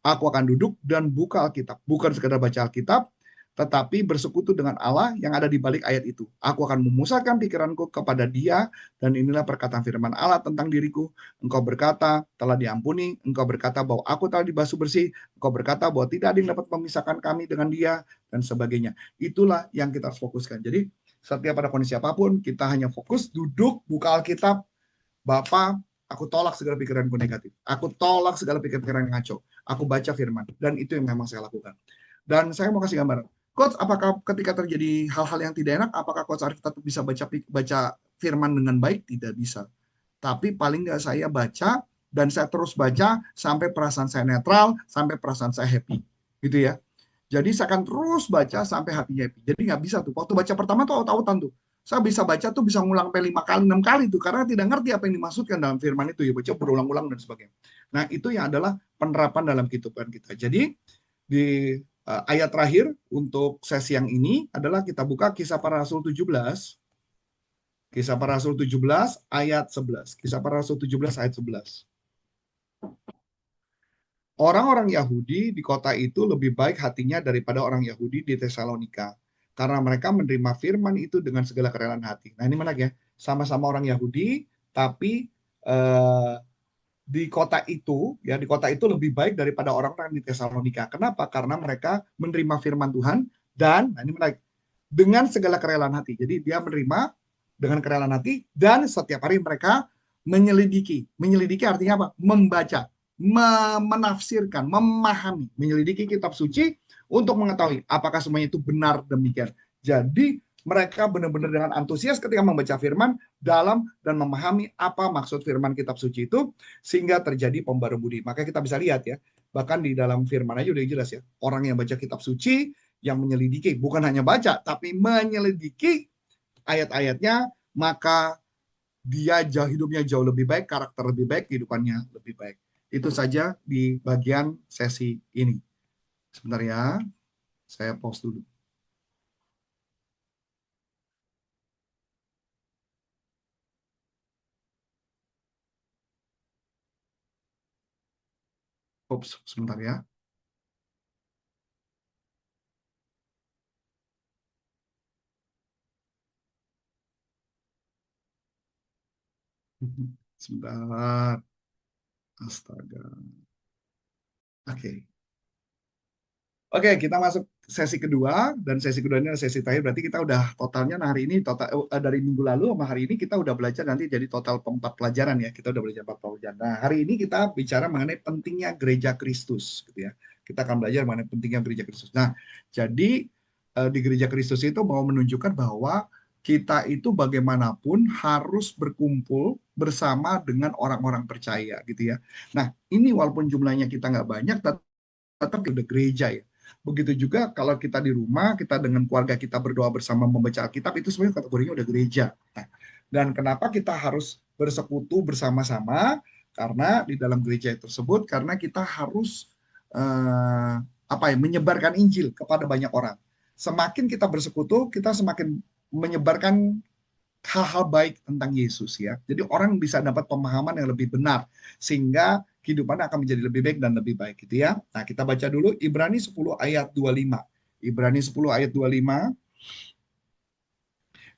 Aku akan duduk dan buka Alkitab, bukan sekedar baca Alkitab, tetapi bersekutu dengan Allah yang ada di balik ayat itu. Aku akan memusatkan pikiranku kepada Dia, dan inilah perkataan firman Allah tentang diriku. Engkau berkata, telah diampuni. Engkau berkata bahwa aku telah dibasuh bersih. Engkau berkata bahwa tidak ada yang dapat memisahkan kami dengan Dia, dan sebagainya. Itulah yang kita harus fokuskan. Jadi, setiap pada kondisi apapun, kita hanya fokus, duduk, buka Alkitab, Bapak, aku tolak segala pikiranku negatif. Aku tolak segala pikiran yang ngaco. Aku baca firman. Dan itu yang memang saya lakukan. Dan saya mau kasih gambaran. Coach, apakah ketika terjadi hal-hal yang tidak enak, apakah Coach Arif tetap bisa baca firman dengan baik? Tidak bisa. Tapi paling nggak saya baca, dan saya terus baca sampai perasaan saya netral, sampai perasaan saya happy. Gitu ya. Jadi saya akan terus baca sampai hatinya happy. Jadi nggak bisa tuh. Waktu baca pertama tuh aut-autan tuh. Saya bisa baca tuh bisa ngulang sampai 5 kali, 6 kali tuh. Karena tidak ngerti apa yang dimaksudkan dalam firman itu. Ya baca berulang-ulang dan sebagainya. Nah itu yang adalah penerapan dalam kehidupan kita. Jadi di ayat terakhir untuk sesi yang ini adalah kita buka Kisah Para Rasul 17. Kisah Para Rasul 17 ayat 11. Kisah Para Rasul 17 ayat 11. Orang-orang Yahudi di kota itu lebih baik hatinya daripada orang Yahudi di Tesalonika, karena mereka menerima firman itu dengan segala kerelaan hati. Nah ini menarik ya, sama-sama orang Yahudi, tapi di kota itu, ya di kota itu lebih baik daripada orang-orang di Tesalonika. Kenapa? Karena mereka menerima firman Tuhan dan, nah ini menarik, dengan segala kerelaan hati. Jadi dia menerima dengan kerelaan hati dan setiap hari mereka menyelidiki. Menyelidiki artinya apa? Membaca, menafsirkan, memahami, menyelidiki kitab suci untuk mengetahui apakah semuanya itu benar demikian. Jadi mereka benar-benar dengan antusias ketika membaca firman dalam dan memahami apa maksud firman kitab suci itu sehingga terjadi pembaruan budi. Maka kita bisa lihat ya, bahkan di dalam firman aja udah jelas ya, orang yang baca kitab suci yang menyelidiki, bukan hanya baca tapi menyelidiki ayat-ayatnya, maka dia hidupnya jauh lebih baik, karakter lebih baik, kehidupannya lebih baik. Itu saja di bagian sesi ini. Sebentar ya, saya pause dulu. Oops, sebentar ya. Sebentar. Astaga. Oke. Oke, kita masuk sesi kedua, dan sesi kedua ini adalah sesi terakhir. Berarti kita udah totalnya hari ini dari minggu lalu sama hari ini kita udah belajar nanti jadi total 4 pelajaran ya. Kita udah belajar 4 pelajaran. Nah, hari ini kita bicara mengenai pentingnya gereja Kristus gitu ya. Kita akan belajar mengenai pentingnya gereja Kristus. Nah, jadi di gereja Kristus itu mau menunjukkan bahwa kita itu bagaimanapun harus berkumpul bersama dengan orang-orang percaya gitu ya. Nah, ini walaupun jumlahnya kita nggak banyak, tetap udah gereja ya. Begitu juga kalau kita di rumah, kita dengan keluarga kita berdoa bersama membaca Alkitab, itu sebenarnya kategorinya udah gereja. Nah, dan kenapa kita harus bersekutu bersama-sama? Karena di dalam gereja tersebut, karena kita harus menyebarkan Injil kepada banyak orang. Semakin kita bersekutu, kita semakin menyebarkan hal-hal baik tentang Yesus ya. Jadi orang bisa dapat pemahaman yang lebih benar sehingga kehidupannya akan menjadi lebih baik dan lebih baik gitu ya. Nah, kita baca dulu Ibrani 10 ayat 25. Ibrani 10 ayat 25.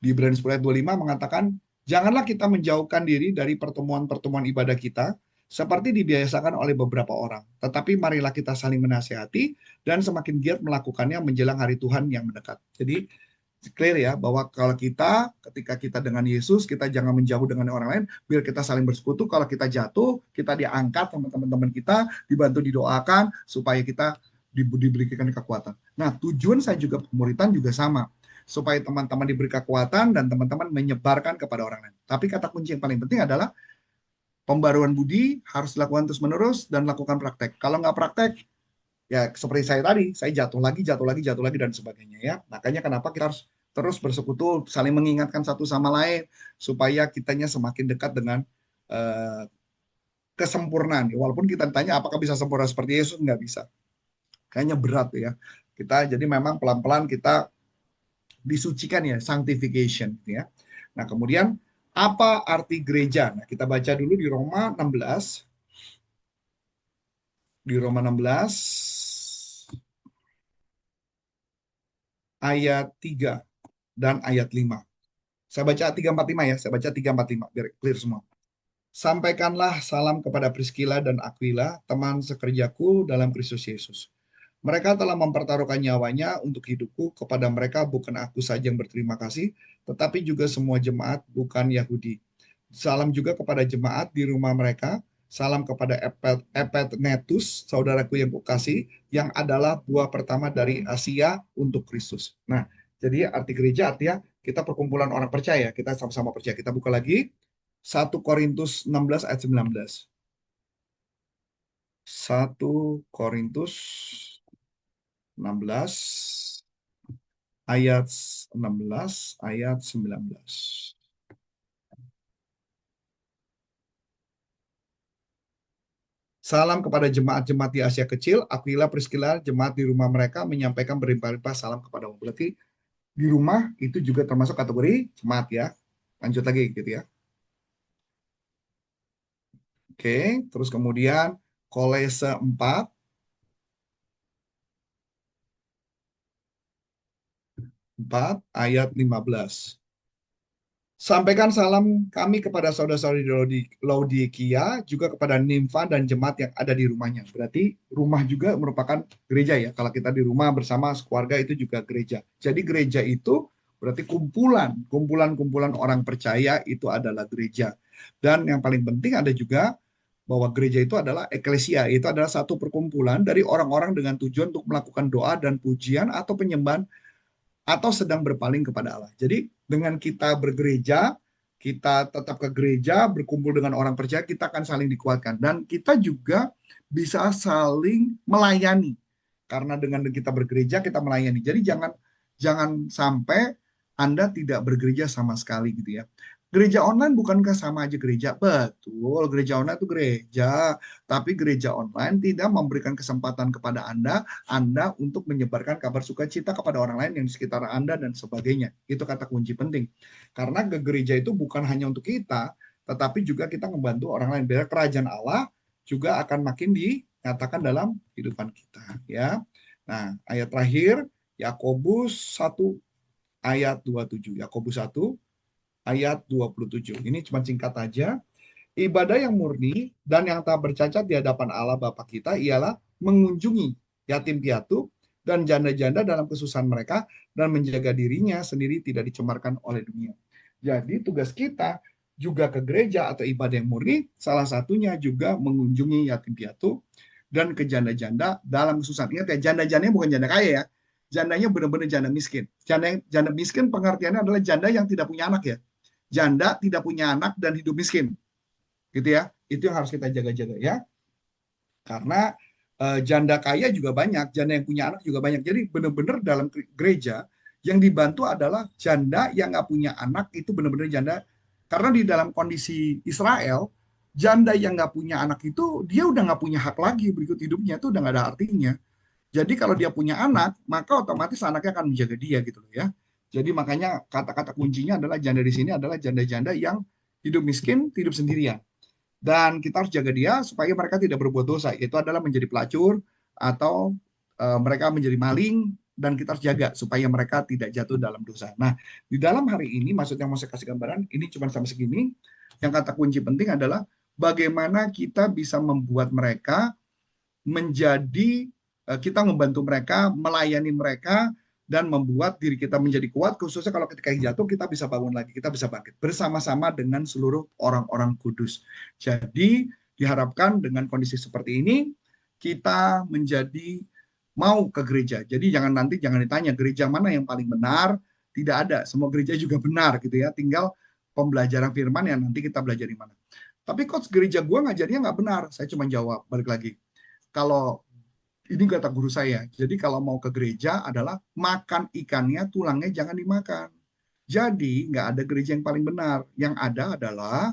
Di Ibrani 10 ayat 25 mengatakan, janganlah kita menjauhkan diri dari pertemuan-pertemuan ibadah kita seperti dibiasakan oleh beberapa orang. Tetapi marilah kita saling menasihati dan semakin giat melakukannya menjelang hari Tuhan yang mendekat. Jadi clear ya, bahwa kalau ketika kita dengan Yesus, kita jangan menjauh dengan orang lain, biar kita saling bersekutu. Kalau kita jatuh, kita diangkat sama teman-teman kita, dibantu didoakan, supaya kita diberikan kekuatan. Nah, tujuan saya juga pemuritan juga sama, supaya teman-teman diberi kekuatan dan teman-teman menyebarkan kepada orang lain. Tapi kata kunci yang paling penting adalah pembaruan budi harus dilakukan terus-menerus dan lakukan praktek. Kalau nggak praktek, ya seperti saya tadi, saya jatuh lagi dan sebagainya ya. Makanya kenapa kita harus terus bersekutu, saling mengingatkan satu sama lain supaya kitanya semakin dekat dengan uh, kesempurnaan. Walaupun kita tanya apakah bisa sempurna seperti Yesus, nggak bisa. Kayaknya berat ya. Kita jadi memang pelan-pelan kita disucikan ya, sanctification ya. Nah, kemudian apa arti gereja? Nah, kita baca dulu di Roma 16. Di Roma 16 ayat 3 dan ayat 5. Saya baca 345 ya, saya baca 345 biar clear semua. Sampaikanlah salam kepada Priscilla dan Aquila, teman sekerjaku dalam Kristus Yesus. Mereka telah mempertaruhkan nyawanya untuk hidupku. Kepada mereka bukan aku saja yang berterima kasih, tetapi juga semua jemaat bukan Yahudi. Salam juga kepada jemaat di rumah mereka. Salam kepada Epetnetus, saudaraku yang kukasih, yang adalah buah pertama dari Asia untuk Kristus. Nah, jadi arti gereja artinya kita perkumpulan orang percaya, kita sama-sama percaya. Kita buka lagi 1 Korintus 16 ayat 19. 1 Korintus 16 ayat 16 ayat 19. Salam kepada jemaat-jemaat di Asia Kecil, Aquila, Priscilla, jemaat di rumah mereka menyampaikan berlimpah-limpah salam kepadamu. Berarti di rumah itu juga termasuk kategori jemaat ya. Lanjut lagi gitu ya. Oke, terus kemudian Kolose 4 ayat 15. Sampaikan salam kami kepada saudara-saudari di Laodikia, juga kepada Nimfa dan jemaat yang ada di rumahnya. Berarti rumah juga merupakan gereja ya. Kalau kita di rumah bersama keluarga itu juga gereja. Jadi gereja itu berarti kumpulan orang percaya itu adalah gereja. Dan yang paling penting ada juga bahwa gereja itu adalah eklesia, itu adalah satu perkumpulan dari orang-orang dengan tujuan untuk melakukan doa dan pujian atau penyembahan atau sedang berpaling kepada Allah. Jadi dengan kita bergereja, kita tetap ke gereja, berkumpul dengan orang percaya, kita akan saling dikuatkan. Dan kita juga bisa saling melayani. Karena dengan kita bergereja, kita melayani. Jadi jangan jangan sampai Anda tidak bergereja sama sekali gitu ya. Gereja online bukankah sama aja gereja? Betul, gereja online itu gereja. Tapi gereja online tidak memberikan kesempatan kepada Anda untuk menyebarkan kabar sukacita kepada orang lain yang di sekitar Anda dan sebagainya. Itu kata kunci penting. Karena ke gereja itu bukan hanya untuk kita, tetapi juga kita membantu orang lain. Biar kerajaan Allah juga akan makin dinyatakan dalam kehidupan kita. Ya. Nah, ayat terakhir, Yakobus 1 ayat 27. Yakobus 1 ayat 27. Ini cuma singkat aja. Ibadah yang murni dan yang tak bercacat di hadapan Allah Bapa kita ialah mengunjungi yatim piatu dan janda-janda dalam kesusahan mereka dan menjaga dirinya sendiri tidak dicemarkan oleh dunia. Jadi tugas kita juga ke gereja atau ibadah yang murni, salah satunya juga mengunjungi yatim piatu dan ke janda-janda dalam kesusahan. Ingat ya, janda-jandanya bukan janda kaya ya. Jandanya benar-benar janda miskin. Janda miskin pengertiannya adalah janda yang tidak punya anak ya. Janda tidak punya anak dan hidup miskin gitu ya. Itu yang harus kita jaga-jaga ya. Karena janda kaya juga banyak, janda yang punya anak juga banyak. Jadi benar-benar dalam gereja yang dibantu adalah janda yang nggak punya anak itu benar-benar janda. Karena di dalam kondisi Israel, janda yang nggak punya anak itu dia udah nggak punya hak lagi berikut hidupnya itu udah nggak ada artinya. Jadi kalau dia punya anak, maka otomatis anaknya akan menjaga dia gitu loh ya. Jadi makanya kata-kata kuncinya adalah janda di sini adalah janda-janda yang hidup miskin, hidup sendirian dan kita harus jaga dia supaya mereka tidak berbuat dosa. Itu adalah menjadi pelacur atau mereka menjadi maling dan kita harus jaga supaya mereka tidak jatuh dalam dosa. Nah, di dalam hari ini maksudnya mau saya kasih gambaran, ini cuma sampai segini. Yang kata kunci penting adalah bagaimana kita bisa membuat mereka menjadi kita membantu mereka, melayani mereka dan membuat diri kita menjadi kuat khususnya kalau ketika jatuh kita bisa bangun lagi, kita bisa bangkit bersama-sama dengan seluruh orang-orang kudus. Jadi diharapkan dengan kondisi seperti ini kita menjadi mau ke gereja. Jadi jangan ditanya gereja mana yang paling benar, tidak ada. Semua gereja juga benar gitu ya. Tinggal pembelajaran firman yang nanti kita belajar di mana. Tapi coach gereja gue ngajarnya nggak benar. Saya cuma jawab balik lagi. Kalau ini kata guru saya, jadi kalau mau ke gereja adalah makan ikannya, tulangnya jangan dimakan. Jadi nggak ada gereja yang paling benar. Yang ada adalah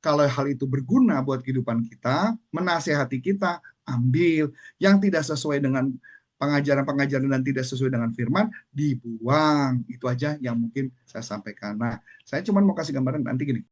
kalau hal itu berguna buat kehidupan kita, menasehati kita, ambil. Yang tidak sesuai dengan pengajaran-pengajaran dan tidak sesuai dengan firman, dibuang. Itu aja yang mungkin saya sampaikan. Nah, saya cuma mau kasih gambaran nanti gini.